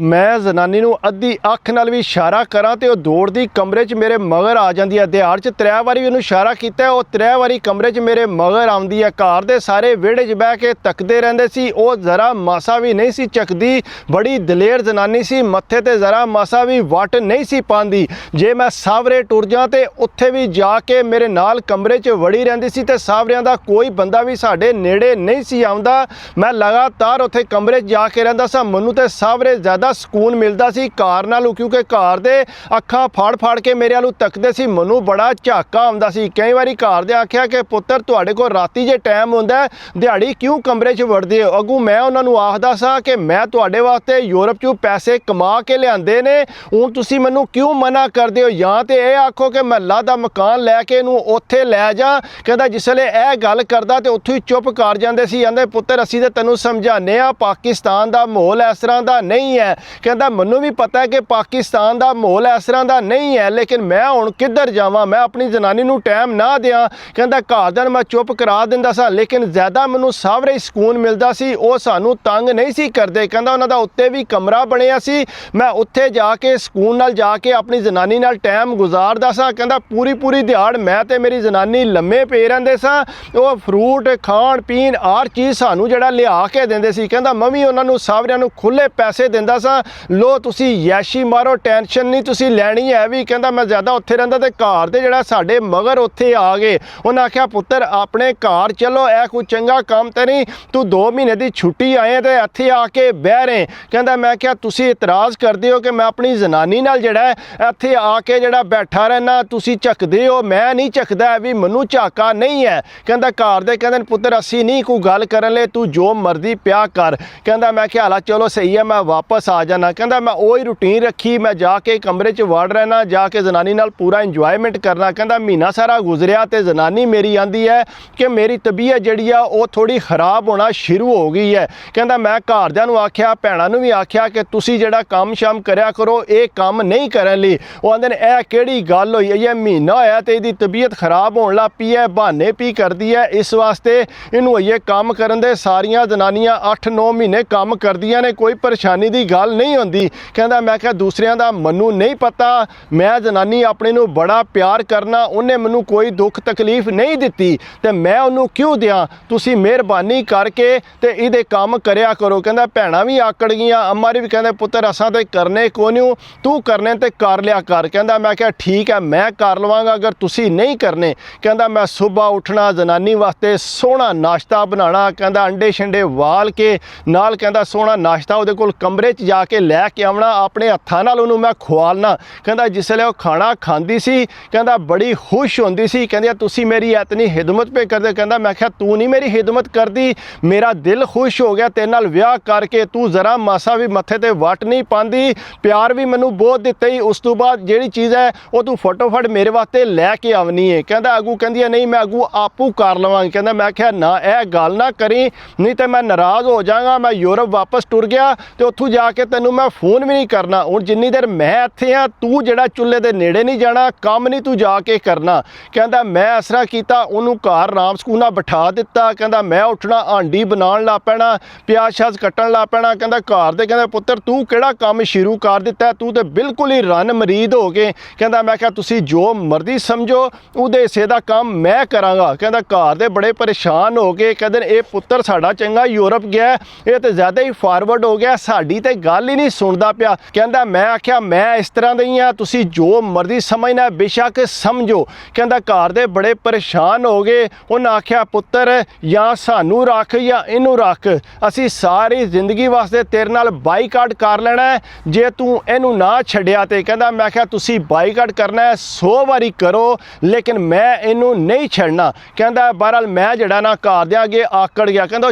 मैं जनानी नूं अद्धी अख नाल भी इशारा करा तो दौड़दी कमरे च मेरे मगर आ जाती है। दिहाड़ च 3 वारी उन्होंने इशारा किया, वो 3 वारी कमरे च मेरे मगर आती है। घर दे सारे विहड़े च बह के तकते रहंदे सी, वो जरा मासा भी नहीं सी चकदी। बड़ी दलेर जनानी सी, मत्थे ते जरा मासा भी वट नहीं सी पांदी। जे मैं सावरे टुर जा तो उत्थे भी जाके मेरे नाल कमरे च वड़ी रहिंदी सी ते सावरियां दा कोई बंदा भी साडे नेड़े नहीं सी आउंदा। मैं लगातार उत्थे कमरे च जाके रहिंदा सा। मैनूं ते सावरे ज़्यादा ਸਕੂਨ ਮਿਲਦਾ ਸੀ ਘਰ ਨਾਲੋਂ, ਕਿਉਂਕਿ ਘਰ ਦੇ ਅੱਖਾਂ ਫਾੜ ਕੇ ਮੇਰੇ ਵੱਲ ਤੱਕਦੇ ਸੀ। ਮੈਨੂੰ ਬੜਾ ਝਾਕਾ ਆਉਂਦਾ ਸੀ। ਕਈ ਵਾਰੀ ਘਰ ਦੇ ਆਖਿਆ ਕਿ ਪੁੱਤਰ ਤੁਹਾਡੇ ਕੋਲ ਰਾਤੀ ਜੇ ਟਾਈਮ ਹੁੰਦਾ ਦਿਹਾੜੀ ਕਿਉਂ ਕਮਰੇ 'ਚ ਵੜਦੇ ਹੋ। ਅੱਗੋਂ ਮੈਂ ਉਹਨਾਂ ਨੂੰ ਆਖਦਾ ਸਾਂ ਕਿ ਮੈਂ ਤੁਹਾਡੇ ਵਾਸਤੇ ਯੂਰਪ 'ਚੋਂ ਪੈਸੇ ਕਮਾ ਕੇ ਲਿਆਂਦੇ ਨੇ, ਹੁਣ ਤੁਸੀਂ ਮੈਨੂੰ ਕਿਉਂ ਮਨਾ ਕਰਦੇ ਹੋ। ਜਾਂ ਤੇ ਇਹ ਆਖੋ ਕਿ ਮਹੱਲਾ ਦਾ ਮਕਾਨ ਲੈ ਕੇ ਇਹਨੂੰ ਉੱਥੇ ਲੈ ਜਾ। ਕਹਿੰਦਾ ਜਿਸਲੇ ਇਹ ਗੱਲ ਕਰਦਾ ਤੇ ਉੱਥੋਂ ਹੀ ਚੁੱਪ ਕਰ ਜਾਂਦੇ ਸੀ। ਕਹਿੰਦੇ ਪੁੱਤਰ ਅਸੀਂ ਤੇ ਤੈਨੂੰ ਸਮਝਾਉਂਦੇ ਆ ਪਾਕਿਸਤਾਨ ਦਾ ਮਾਹੌਲ ਇਸ ਤਰ੍ਹਾਂ ਦਾ ਨਹੀਂ ਹੈ। कहता मैनू भी पता है कि पाकिस्तान का माहौल इस तरह का नहीं है, लेकिन मैं हुण किधर जावां, मैं अपनी जनानी नूं टाइम ना दियां। कहता घरदियां मैं चुप करा दिंदा सा, लेकिन ज़्यादा मैनू सावरे सुकून मिलता सी। वो सानू तंग नहीं सी करते। कहता उन्हां दा उत्ते भी कमरा बनिया सी, मैं उत्थे जाके सुकून नाल जाके अपनी जनानी नाल टाइम गुजारदा सा। कहता पूरी दिहाड़ मैं ते मेरी जनानी लम्मे पे रहिंदे सा। वो फ्रूट खाण पीण हर चीज़ सानू जिहड़ा लिया के दिंदे सी। कहता मैं भी उन्हां नूं सावरियां नूं खुले पैसे दिंदा सा, लो तुसी यैशी मारो, टेंशन नहीं तुसी लैनी है भी। कहता मैं ज़्यादा उत्थे रहिंदा ते घर दे जिहड़ा साडे मगर उत्थे आ गए। उन्हें आख्या पुत्तर अपने घर चलो, ऐ कोई चंगा काम ते नहीं, तू 2 महीने की छुट्टी आए तो इत्थे आके बह रहे। कहता मैं क्या तुसी इतराज़ करदे हो कि मैं अपनी जनानी नाल जिहड़ा इत्थे आके जिहड़ा बैठा रहना, तुसी झकदे हो, मैं नहीं झकदा भी, मैनू झाका नहीं है। कहता घर दे कहंदे पुत्तर असी नहीं कोई गल करन ले, तू जो मर्जी प्या कर। कहता मैं क्या हाला चलो सही है, मैं वापस आ जाना। कहता मैं वही रूटीन रखी, मैं जाके कमरे च वड़ रहना, जाके जनानी नाल पूरा इंजॉयमेंट करना। कहता महीना सारा गुजरिया तो जनानी मेरी आंदी है कि मेरी तबीयत जिहड़ी आ वो थोड़ी खराब होना शुरू हो गई है। कहता मैं घरदियां नूं आख्या, भैणां नूं भी आख्या कि तुसी जिहड़ा काम शाम करया करो, ये काम नहीं करन लई। वो आंदे ने यह किहड़ी गल होई है, महीना होया तो इहदी तबीयत खराब होण लग पई है, बहाने पी करदी है, इस वास्ते इहनूं ये काम करन दे। सारियां जनानियां 8-9 महीने काम करदियां ने, कोई परेशानी की गल नहीं होंदी। कहता मैं क्या दूसरियां दा मनु नहीं पता, मैं जनानी अपने नूं बड़ा प्यार करना, उन्हें मैनू कोई दुख तकलीफ नहीं दिती ते मैं उन्होंने क्यों दियां, तुसी मेहरबानी करके ते इहदे काम करया करो। कहता भैणां भी आकड़ गईयां, अम्मा भी कहते पुत्तर असां ते करने को नहीं, तू करने ते कर लिया कर। कहता मैं क्या ठीक है मैं कर लवांगा अगर तुसी नहीं करने। कहता मैं सुबह उठना, जनानी वास्ते सोहना नाश्ता बनाना, कहता अंडे शंडे वाल के नाल कहता सोहना नाश्ता उहदे कोल कमरे च जाके लैके आवना, अपने हत्थां नाल उहनूं मैं खुआलना। कहता जिसले वो खाना खांदी सी कहता बड़ी खुश होंदी सी, कहंदी तुसी मेरी इतनी खिदमत पे करदे। कहता मैं क्या तू नहीं मेरी खिदमत करदी, मेरा दिल खुश हो गया तेरे नाल विआह करके, तू जरा मासा भी मत्थे ते वट नहीं पांदी, प्यार भी मैनू बहुत दिता ही, उस तो बाद जिहड़ी चीज़ है वो तू फटोफट मेरे वास्ते लैके आवनी है। कहता अगू कहंदी नहीं मैं अगू आपू कर लवांगी। कहता मैं क्या ना यह गल ना करी, नहीं तो मैं नाराज़ हो जाऊँगा, मैं यूरोप वापस टुर गया तो उत्थों जाके तैनूं मैं फोन भी नहीं करना। हुण जिन्नी देर मैं इत्थे हाँ तू जिहड़ा चुल्हे दे नेड़े नहीं जाना, काम नहीं तू जाके करना। कहता मैं इस तरह कीता, उहनूं घर आराम सकूना बिठा दिता। कहता मैं उठना हांडी बनाउण लग पैना, प्याज श्याज कट्टण लग पैना। कहता घर दे कहंदे पुत्तर तू किहड़ा काम शुरू कर दिता, तू तो बिल्कुल ही रन मरीद हो गए। कहता मैं क्या तुसी जो मर्जी समझो उहदे हिस्से दा काम मैं करांगा। कहता घर दे बड़े परेशान हो गए, कहंदे ये पुत्तर साडा चंगा यूरोप गया, ये तो ज़्यादा ही फॉरवर्ड हो गया, साडी ते गल ही नहीं सुनदा पिया। कहता मैं आख्या मैं इस तरह दी हाँ, तुसी जो मर्जी समझना बेशक समझो। कहता घर दे बड़े परेशान हो गए, उन्हें आख्या पुत्तर या सानू रख या इनू रख, असी सारी जिंदगी वास्ते तेरे नाल बाईकाट कर लेना है जे तू इनू ना छड्डिया ते। कहता मैं आख्या तुसी बाईकाट करना है 100 वारी करो, लेकिन मैं इनू नहीं छड्डना। कहता बहरहाल मैं जिहड़ा ना घर दे अगे आकड़ गया। कहता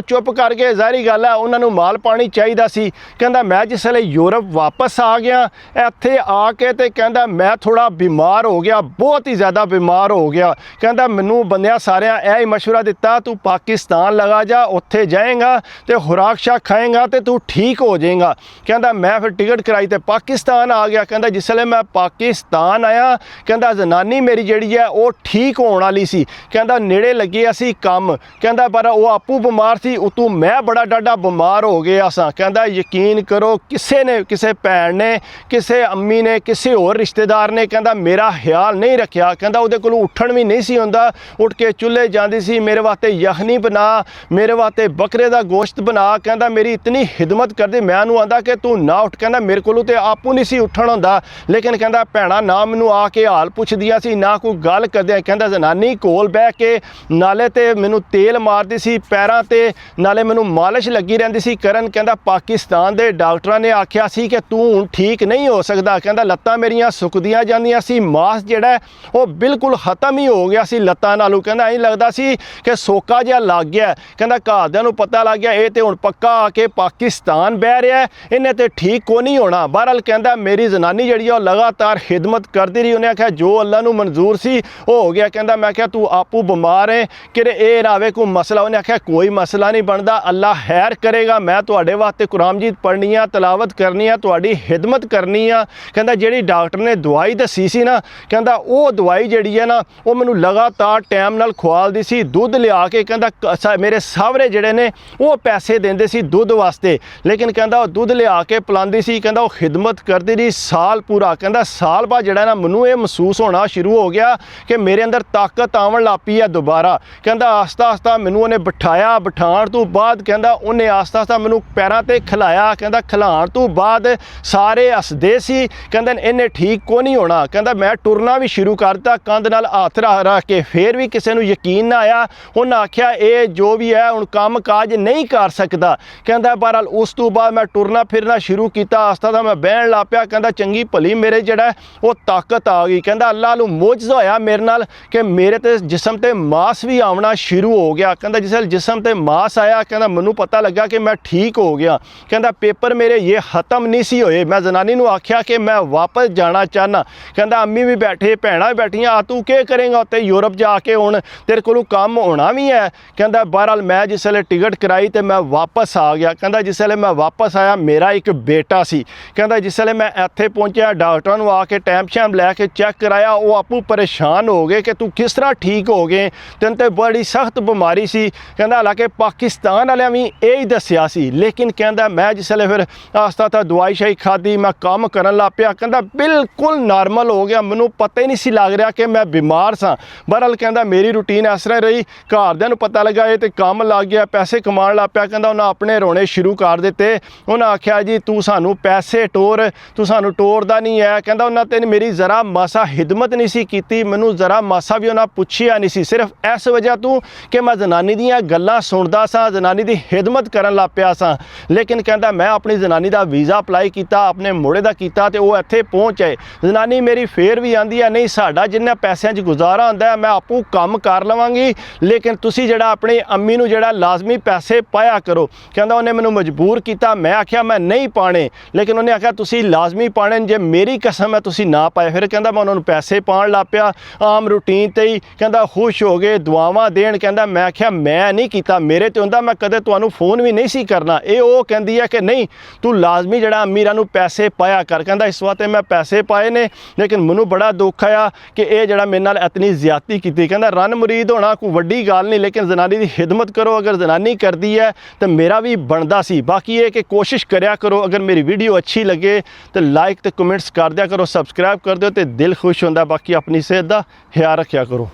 चुप करके ज़ाहिरी गल है उन्होंने माल पानी चाहिए सी। कहता मैं जिसले यूरोप वापस आ गया इत्थे आके ते कहता मैं थोड़ा बीमार हो गया, बहुत ही ज़्यादा बीमार हो गया। कहता मैनू बंदियां सारियां यह ही मशवरा दिता तू पाकिस्तान लगा जा, उत्थे जाएगा तो खुराक शाक खाएगा तो तू ठीक हो जाएगा। कहता मैं फिर टिकट कराई तो पाकिस्तान आ गया। कहता जिसले मैं पाकिस्तान आया कहता जनानी मेरी जिहड़ी है वो ठीक होने वाली सी। कहता नेड़े लगे असी काम, कहता पर वो आपू बीमार सी, उतों मैं बड़ा डाडा बीमार हो गया सा। कहता यकीन करो ਜਦੋਂ ਕਿਸੇ ਭੈਣ ਨੇ, ਕਿਸੇ ਅੰਮੀ ਨੇ, ਕਿਸੇ ਹੋਰ ਰਿਸ਼ਤੇਦਾਰ ਨੇ ਕਹਿੰਦਾ ਮੇਰਾ ਖਿਆਲ ਨਹੀਂ ਰੱਖਿਆ, ਕਹਿੰਦਾ ਉਹਦੇ ਕੋਲੋਂ ਉੱਠਣ ਵੀ ਨਹੀਂ ਸੀ ਹੁੰਦਾ, ਉੱਠ ਕੇ ਚੁੱਲ੍ਹੇ ਜਾਂਦੀ ਸੀ, ਮੇਰੇ ਵਾਸਤੇ ਯਖਨੀ ਬਣਾ, ਮੇਰੇ ਵਾਸਤੇ ਬੱਕਰੇ ਦਾ ਗੋਸ਼ਤ ਬਣਾ, ਕਹਿੰਦਾ ਮੇਰੀ ਇਤਨੀ ਖਿਦਮਤ ਕਰਦੀ। ਮੈਂ ਉਹਨੂੰ ਆਂਦਾ ਕਿ ਤੂੰ ਨਾ ਉੱਠ, ਕਹਿੰਦਾ ਮੇਰੇ ਕੋਲੋਂ ਤੇ ਆਪੂ ਨਹੀਂ ਸੀ ਉੱਠਣ ਹੁੰਦਾ, ਲੇਕਿਨ ਕਹਿੰਦਾ ਭੈਣਾਂ ਨਾ ਮੈਨੂੰ ਆ ਕੇ ਹਾਲ ਪੁੱਛਦੀਆਂ ਸੀ, ਨਾ ਕੋਈ ਗੱਲ ਕਰਦੇ। ਕਹਿੰਦਾ ਜ਼ਨਾਨੀ ਕੋਲ ਬਹਿ ਕੇ ਨਾਲੇ ਤੇ ਮੈਨੂੰ ਤੇਲ ਮਾਰਦੀ ਸੀ ਪੈਰਾਂ ਤੇ, ਨਾਲੇ ਮੈਨੂੰ ਮਾਲਿਸ਼ ਲੱਗੀ ਰਹਿੰਦੀ ਸੀ ਕਰਨ। ਕਹਿੰਦਾ ਪਾਕਿਸਤਾਨ ਦੇ ਡਾਕਟਰਾਂ ਨੇ ਆਖਿਆ ਸੀ ਕਿ ਤੂੰ ਹੁਣ ਠੀਕ ਨਹੀਂ ਹੋ ਸਕਦਾ, ਕਹਿੰਦਾ ਲੱਤਾਂ ਮੇਰੀਆਂ ਸੁੱਕਦੀਆਂ ਜਾਂਦੀਆਂ ਸੀ, ਮਾਸ ਜਿਹੜਾ ਉਹ ਬਿਲਕੁਲ ਖਤਮ ਹੀ ਹੋ ਗਿਆ ਸੀ ਲੱਤਾਂ ਨਾਲੋਂ। ਕਹਿੰਦਾ ਐਂ ਲੱਗਦਾ ਸੀ ਕਿ ਸੋਕਾ ਜਿਹਾ ਲੱਗ ਗਿਆ। ਕਹਿੰਦਾ ਘਰਦਿਆਂ ਨੂੰ ਪਤਾ ਲੱਗ ਗਿਆ ਇਹ ਤੇ ਹੁਣ ਪੱਕਾ ਆ ਕੇ ਪਾਕਿਸਤਾਨ ਬਹਿ ਰਿਹਾ, ਇਹਨੇ ਤੇ ਠੀਕ ਕੋ ਨਹੀਂ ਹੋਣਾ। ਬਹਰਹਾਲ ਕਹਿੰਦਾ ਮੇਰੀ ਜ਼ਨਾਨੀ ਜਿਹੜੀ ਆ ਉਹ ਲਗਾਤਾਰ ਖਿਦਮਤ ਕਰਦੀ ਰਹੀ। ਉਹਨੇ ਆਖਿਆ ਜੋ ਅੱਲਾ ਨੂੰ ਮਨਜ਼ੂਰ ਸੀ ਉਹ ਹੋ ਗਿਆ। ਕਹਿੰਦਾ ਮੈਂ ਕਿਹਾ ਤੂੰ ਆਪੂ ਬਿਮਾਰ ਹੈ ਕਿ ਇਹ ਨਾ ਆਵੇ ਕੋਈ ਮਸਲਾ। ਉਹਨੇ ਆਖਿਆ ਕੋਈ ਮਸਲਾ ਨਹੀਂ ਬਣਦਾ, ਅੱਲਾ ਖੈਰ ਕਰੇਗਾ, ਮੈਂ ਤੁਹਾਡੇ ਵਾਸਤੇ ਕੁਰਾਨ ਮਜੀਦ ਪੜ੍ਹਨੀ ਆ, ਤਲਾਵਤ ਕਰਨੀ ਆ, ਤੁਹਾਡੀ ਖਿਦਮਤ ਕਰਨੀ ਆ। ਕਹਿੰਦਾ ਜਿਹੜੀ ਡਾਕਟਰ ਨੇ ਦਵਾਈ ਦੱਸੀ ਸੀ ਨਾ, ਕਹਿੰਦਾ ਉਹ ਦਵਾਈ ਜਿਹੜੀ ਹੈ ਨਾ ਉਹ ਮੈਨੂੰ ਲਗਾਤਾਰ ਟਾਈਮ ਨਾਲ ਖਵਾਲਦੀ ਸੀ, ਦੁੱਧ ਲਿਆ ਕੇ। ਕਹਿੰਦਾ ਮੇਰੇ ਸਾਹਵਰੇ ਜਿਹੜੇ ਨੇ ਉਹ ਪੈਸੇ ਦਿੰਦੇ ਸੀ ਦੁੱਧ ਵਾਸਤੇ, ਲੇਕਿਨ ਕਹਿੰਦਾ ਉਹ ਦੁੱਧ ਲਿਆ ਕੇ ਪਿਲਾਉਂਦੀ ਸੀ। ਕਹਿੰਦਾ ਉਹ ਖਿਦਮਤ ਕਰਦੀ ਰਹੀ ਸਾਲ ਪੂਰਾ। ਕਹਿੰਦਾ ਸਾਲ ਬਾਅਦ ਜਿਹੜਾ ਨਾ ਮੈਨੂੰ ਇਹ ਮਹਿਸੂਸ ਹੋਣਾ ਸ਼ੁਰੂ ਹੋ ਗਿਆ ਕਿ ਮੇਰੇ ਅੰਦਰ ਤਾਕਤ ਆਉਣ ਲੱਗ ਪਈ ਹੈ ਦੁਬਾਰਾ। ਕਹਿੰਦਾ ਆਸਤਾ ਆਸਤਾ ਮੈਨੂੰ ਉਹਨੇ ਬਿਠਾਇਆ, ਬਿਠਾਉਣ ਤੋਂ ਬਾਅਦ ਕਹਿੰਦਾ ਉਹਨੇ ਆਸਤਾ ਆਸਤਾ ਮੈਨੂੰ ਪੈਰਾਂ ਤੇ ਖਿਲਾਇਆ। ਕਹਿੰਦਾ ਖਿਲਾਉਣ ਤੋਂ ਬਾਅਦ ਸਾਰੇ ਹੱਸਦੇ ਸੀ, ਕਹਿੰਦੇ ਇਹਨੇ ਠੀਕ ਕੋ ਨਹੀਂ ਹੋਣਾ। ਕਹਿੰਦਾ ਮੈਂ ਟੁਰਨਾ ਵੀ ਸ਼ੁਰੂ ਕਰ ਦਿੱਤਾ ਕੰਧ ਨਾਲ ਹੱਥ ਰੱਖ ਕੇ, ਫਿਰ ਵੀ ਕਿਸੇ ਨੂੰ ਯਕੀਨ ਨਾ ਆਇਆ। ਉਹਨਾਂ ਆਖਿਆ ਇਹ ਜੋ ਵੀ ਹੈ ਹੁਣ ਕੰਮ ਕਾਜ ਨਹੀਂ ਕਰ ਸਕਦਾ। ਕਹਿੰਦਾ ਬਹਰਹਾਲ ਉਸ ਤੋਂ ਬਾਅਦ ਮੈਂ ਟੁਰਨਾ ਫਿਰਨਾ ਸ਼ੁਰੂ ਕੀਤਾ, ਆਸਤਾ ਦਾ ਮੈਂ ਬਹਿਣ ਲੱਗ ਪਿਆ। ਕਹਿੰਦਾ ਚੰਗੀ ਭਲੀ ਮੇਰੇ ਜਿਹੜਾ ਉਹ ਤਾਕਤ ਆ ਗਈ। ਕਹਿੰਦਾ ਅੱਲਾਹ ਨੂੰ ਮੋਜਜ਼ਾ ਹੋਇਆ ਮੇਰੇ ਨਾਲ ਕਿ ਮੇਰੇ ਤੇ ਜਿਸਮ ਤੇ ਮਾਸ ਵੀ ਆਉਣਾ ਸ਼ੁਰੂ ਹੋ ਗਿਆ। ਕਹਿੰਦਾ ਜਿਸ ਵੇਲੇ ਜਿਸਮ ਤੇ ਮਾਸ ਆਇਆ, ਕਹਿੰਦਾ ਮੈਨੂੰ ਪਤਾ ਲੱਗਾ ਕਿ ਮੈਂ ਠੀਕ ਹੋ ਗਿਆ। ਕਹਿੰਦਾ ਪੇਪਰ ਮੇਰੇ ਇਹ ਖਤਮ ਨਹੀਂ ਸੀ ਹੋਏ। ਮੈਂ ਜ਼ਨਾਨੀ ਨੂੰ ਆਖਿਆ ਕਿ ਮੈਂ ਵਾਪਸ ਜਾਣਾ ਚਾਹਨਾ। ਕਹਿੰਦਾ ਅੰਮੀ ਵੀ ਬੈਠੇ, ਭੈਣਾਂ ਵੀ ਬੈਠੀਆਂ, ਆ ਤੂੰ ਕੀ ਕਰੇਂਗਾ ਉੱਥੇ ਯੂਰਪ ਜਾ ਕੇ, ਹੁਣ ਤੇਰੇ ਕੋਲੋਂ ਕੰਮ ਹੋਣਾ ਵੀ ਹੈ। ਕਹਿੰਦਾ ਬਹਰਹਾਲ ਮੈਂ ਜਿਸ ਵੇਲੇ ਟਿਕਟ ਕਰਾਈ ਤੇ ਮੈਂ ਵਾਪਸ ਆ ਗਿਆ। ਕਹਿੰਦਾ ਜਿਸ ਵੇਲੇ ਮੈਂ ਵਾਪਸ ਆਇਆ ਮੇਰਾ ਇੱਕ ਬੇਟਾ ਸੀ। ਕਹਿੰਦਾ ਜਿਸ ਵੇਲੇ ਮੈਂ ਇੱਥੇ ਪਹੁੰਚਿਆ ਡਾਕਟਰਾਂ ਨੂੰ ਆ ਕੇ ਟਾਈਮ ਸ਼ੈਮ ਲੈ ਕੇ ਚੈੱਕ ਕਰਾਇਆ, ਉਹ ਆਪੂ ਪਰੇਸ਼ਾਨ ਹੋ ਗਏ ਕਿ ਤੂੰ ਕਿਸ ਤਰ੍ਹਾਂ ਠੀਕ ਹੋ ਗਏ, ਤੈਨੂੰ ਤੇ ਬੜੀ ਸਖਤ ਬਿਮਾਰੀ ਸੀ। ਕਹਿੰਦਾ ਹਾਲਾਂਕਿ ਪਾਕਿਸਤਾਨ ਵਾਲਿਆਂ ਵੀ ਇਹ ਹੀ ਦੱਸਿਆ ਸੀ, ਲੇਕਿਨ ਕਹਿੰਦਾ ਮੈਂ ਜਿਸ ਵੇਲੇ ਫਿਰ ਆਸਤਾ ਤਾਂ ਦਵਾਈ ਸ਼ਾਈ ਖਾਧੀ, ਮੈਂ ਕੰਮ ਕਰਨ ਲੱਗ ਪਿਆ। ਕਹਿੰਦਾ ਬਿਲਕੁਲ ਨਾਰਮਲ ਹੋ ਗਿਆ, ਮੈਨੂੰ ਪਤਾ ਹੀ ਨਹੀਂ ਸੀ ਲੱਗ ਰਿਹਾ ਕਿ ਮੈਂ ਬਿਮਾਰ ਸਾਂ। ਬਹਰਹਾਲ ਕਹਿੰਦਾ ਮੇਰੀ ਰੂਟੀਨ ਇਸ ਤਰ੍ਹਾਂ ਰਹੀ, ਘਰਦਿਆਂ ਨੂੰ ਪਤਾ ਲੱਗਾ ਇਹ ਤੇ ਕੰਮ ਲੱਗ ਗਿਆ, ਪੈਸੇ ਕਮਾਉਣ ਲੱਗ ਪਿਆ। ਕਹਿੰਦਾ ਉਹਨਾਂ ਆਪਣੇ ਰੋਣੇ ਸ਼ੁਰੂ ਕਰ ਦਿੱਤੇ। ਉਹਨਾਂ ਆਖਿਆ ਜੀ ਤੂੰ ਸਾਨੂੰ ਪੈਸੇ ਟੋਰ, ਤੂੰ ਸਾਨੂੰ ਟੋਰਦਾ ਨਹੀਂ ਹੈ। ਕਹਿੰਦਾ ਉਹਨਾਂ ਤੇ ਮੇਰੀ ਜ਼ਰਾ ਮਾਸਾ ਖਿਦਮਤ ਨਹੀਂ ਸੀ ਕੀਤੀ, ਮੈਨੂੰ ਜ਼ਰਾ ਮਾਸਾ ਵੀ ਉਹਨਾਂ ਪੁੱਛਿਆ ਨਹੀਂ ਸੀ, ਸਿਰਫ ਇਸ ਵਜ੍ਹਾ ਤੋਂ ਕਿ ਮੈਂ ਜ਼ਨਾਨੀ ਦੀਆਂ ਗੱਲਾਂ ਸੁਣਦਾ ਸਾਂ, ਜ਼ਨਾਨੀ ਦੀ ਖਿਦਮਤ ਕਰਨ ਲੱਗ ਪਿਆ ਸਾਂ। ਲੇਕਿਨ ਕਹਿੰਦਾ ਮੈਂ ਆਪਣੀ ਜ਼ਨਾਨੀ ਦਾ ਵੀਜ਼ਾ ਅਪਲਾਈ ਕੀਤਾ, ਆਪਣੇ ਮੁੰਡੇ ਦਾ ਕੀਤਾ ਤੇ ਉਹ ਇੱਥੇ ਪਹੁੰਚ ਆਏ। ਜ਼ਨਾਨੀ ਮੇਰੀ ਫੇਰ ਵੀ ਆਂਦੀ ਹੈ ਨਹੀਂ ਸਾਡਾ ਜਿੰਨਾ ਪੈਸਿਆਂ 'ਚ ਗੁਜ਼ਾਰਾ ਹੁੰਦਾ ਹੈ ਮੈਂ ਆਪੂ ਕੰਮ ਕਰ ਲਵਾਂਗੀ, ਲੇਕਿਨ ਤੁਸੀਂ ਜਿਹੜਾ ਆਪਣੀ ਅੰਮੀ ਨੂੰ ਜਿਹੜਾ ਲਾਜ਼ਮੀ ਪੈਸੇ ਪਾਇਆ ਕਰੋ। ਕਹਿੰਦਾ ਉਹਨੇ ਮੈਨੂੰ ਮਜਬੂਰ ਕੀਤਾ, ਮੈਂ ਆਖਿਆ ਮੈਂ ਨਹੀਂ ਪਾਣੇ, ਲੇਕਿਨ ਉਹਨੇ ਆਖਿਆ ਤੁਸੀਂ ਲਾਜ਼ਮੀ ਪਾਣੇ, ਜੇ ਮੇਰੀ ਕਸਮ ਹੈ ਤੁਸੀਂ ਨਾ ਪਾਏ। ਫਿਰ ਕਹਿੰਦਾ ਮੈਂ ਉਹਨਾਂ ਨੂੰ ਪੈਸੇ ਪਾਉਣ ਲੱਗ ਪਿਆ ਆਮ ਰੂਟੀਨ ਤੇ ਹੀ। ਕਹਿੰਦਾ ਖੁਸ਼ ਹੋ ਗਏ, ਦੁਆਵਾਂ ਦੇਣ। ਕਹਿੰਦਾ ਮੈਂ ਆਖਿਆ ਮੈਂ ਨਹੀਂ ਕੀਤਾ, ਮੇਰੇ ਤੇ ਹੁੰਦਾ ਮੈਂ ਕਦੇ ਤੁਹਾਨੂੰ ਫੋਨ ਵੀ ਨਹੀਂ ਸੀ ਕਰਨਾ। ਇਹ ਉਹ ਕਹਿੰਦੀ ਹੈ ਕਿ ਨਹੀਂ ਤੂੰ ਲਾਜ਼ਮੀ ਜਿਹੜਾ ਅਮੀਰਾਂ ਨੂੰ ਪੈਸੇ ਪਾਇਆ ਕਰ। ਕਹਿੰਦਾ ਇਸ ਵਾਸਤੇ ਮੈਂ ਪੈਸੇ ਪਾਏ ਨੇ, ਲੇਕਿਨ ਮੈਨੂੰ ਬੜਾ ਦੁੱਖ ਆਇਆ ਕਿ ਇਹ ਜਿਹੜਾ ਮੇਰੇ ਨਾਲ ਇਤਨੀ ਜ਼ਿਆਦਤੀ ਕੀਤੀ। ਕਹਿੰਦਾ ਰਨ ਮੁਰੀਦ ਹੋਣਾ ਕੋਈ ਵੱਡੀ ਗੱਲ ਨਹੀਂ, ਲੇਕਿਨ ਜ਼ਨਾਨੀ ਦੀ ਖਿਦਮਤ ਕਰੋ, ਅਗਰ ਜ਼ਨਾਨੀ ਕਰਦੀ ਹੈ ਤਾਂ ਮੇਰਾ ਵੀ ਬਣਦਾ ਸੀ। ਬਾਕੀ ਇਹ ਕਿ ਕੋਸ਼ਿਸ਼ ਕਰਿਆ ਕਰੋ, ਅਗਰ ਮੇਰੀ ਵੀਡੀਓ ਅੱਛੀ ਲੱਗੇ ਤਾਂ ਲਾਈਕ ਤੇ ਕਮੈਂਟਸ ਕਰ ਦਿਆ ਕਰੋ, ਸਬਸਕ੍ਰਾਈਬ ਕਰ ਦਿਓ ਤੇ ਦਿਲ ਖੁਸ਼ ਹੁੰਦਾ। ਬਾਕੀ ਆਪਣੀ ਸਿਹਤ ਦਾ ਖਿਆਲ ਰੱਖਿਆ ਕਰੋ।